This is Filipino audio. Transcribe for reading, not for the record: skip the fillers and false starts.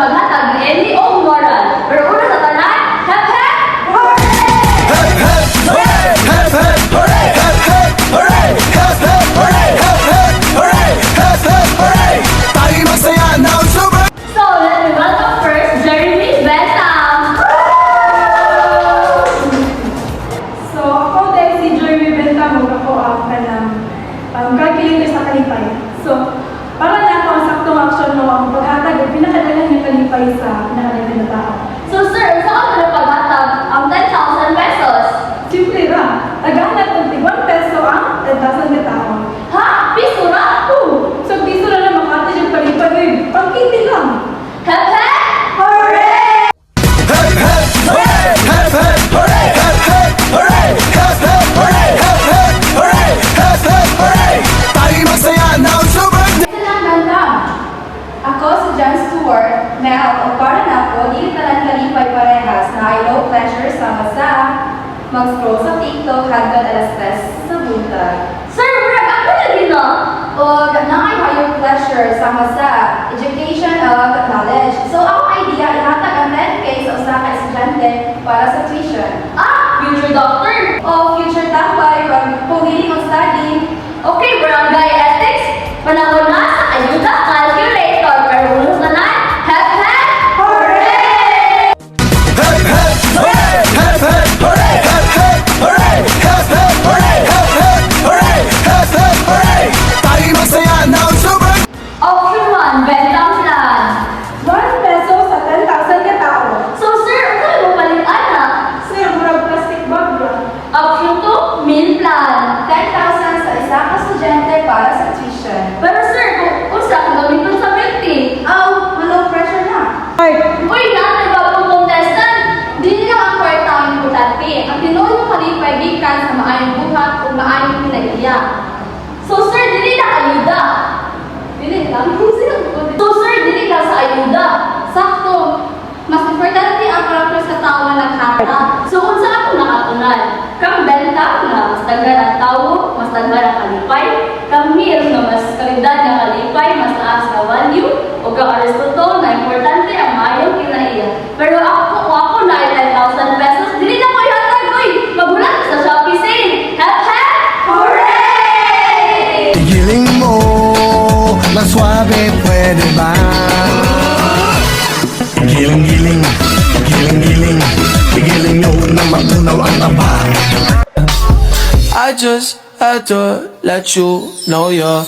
maghatag ni any o moral. Pero una sa tanan, hep hep! Hep hep hooray! Hep hep hooray! Hep hep hooray! Hep hep hooray! Hep hep hooray! Hep hep hooray! Tayo masaya ng super! So, let me welcome first Jeremy Bentham. So, ako dahil si Jeremy Bentamog, ako ang kanang calculator sa kalipay. So, para na ako ang saktong action mo ang paghatag at pinakadalan ng kalipay sa pinakadalan na tao. So, sir, saan ka na paghatag ang 10,000 pesos? Simple ra, tagahanap ng tig 1 peso ang 10,000 na tao. Ha? Piso na? Oo, so piso na lang makatag yung kalipay, pangkiti lang. Hep hep! Hooray! Hep hep hooray! Hep hep hooray! Hep hep hooray! Hep hep hooray! Hep hep hooray! Hep hep hooray! Tayo masaya ng super! Silang Bentham. Ako si John Stewart. Now, para na ako, di tanan kalipay parehas na I low pleasure sama sa mag-scroll sa TikTok hanggang alas 3 sa buntag. Sir, brag ako lagi na. O na ay higher pleasure sama sa education of knowledge. So, ako idea, ihatag ang 10K sa usa ka estudyante para sa tuition. Future doctor. O future tambay, kung hindi mag-study. Okay, barangay ethics. Panahon na sa ayuda calculator. Pero una sa tanan, hep hep! Hooray! Hep hep hooray! Hep hep hooray! Hep hep hooray! Hep hep hooray! Hep hep hooray! Hep hep hooray! Tayo masaya ng super! Option 1, Bentham plan. 1 peso sa 10,000 ka tao. So, sir, ano mo palitan na? Sir, murag plastic bag lang. Option 2, meal plan. 10,000 sa isa ka estudyante para sa tuition. Pero sir, kung sa kung gamitin sa milk tea. Low pressure na. Uy, natin ba pong contestant? Di lang ang kwarta ang importante. Ang tinuod mo kalipay gikan sa maayong buhat o maayong pinag-iya. So sir, dili na ayuda. Dili lang. So sir, dili lang sa ayuda. Sakto. Mas importante ang karakter sa tao na naghata. So kung saan ako nakatunan, kang benta na mas daghan ang tao, mas daghan ang kalipay, kang meal na mas kalidad ng kalipay, mas taas ka value, o kang Aristotle na importante ang maayong kinaiya. Pero ako na ay 10,000 pesos, dili na ko ihatag, uy! Magulat sa Shopee sale! Hep hep! Hooray! Giling mo na suabe pwede ba? Giling-giling, giling-giling, giling nyo na matunaw ang taba. I just had to let you know you're